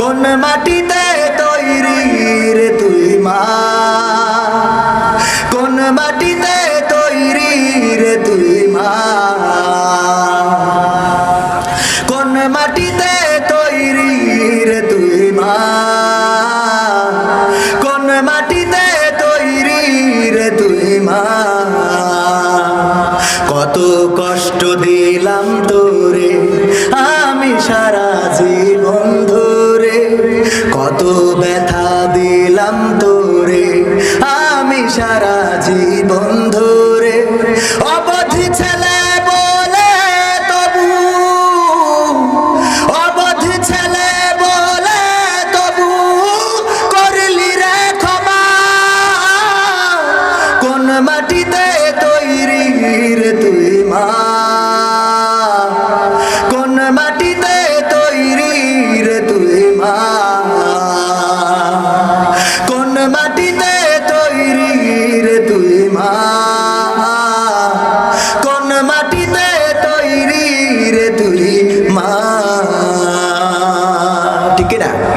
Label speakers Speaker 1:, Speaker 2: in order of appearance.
Speaker 1: কোন মাটিতে তৈরি রে তুই মা, কোন মাটিতে তৈরি রে তুই মা, কোন মাটিতে তৈরি রে তুই মা, কোন মাটিতে তৈরি রে তুই মা। কত কষ্ট দিলাম তোরে আমি সারা জীবন ধরে, কত ব্যথা দিলাম তোরে আমি সারা জীবন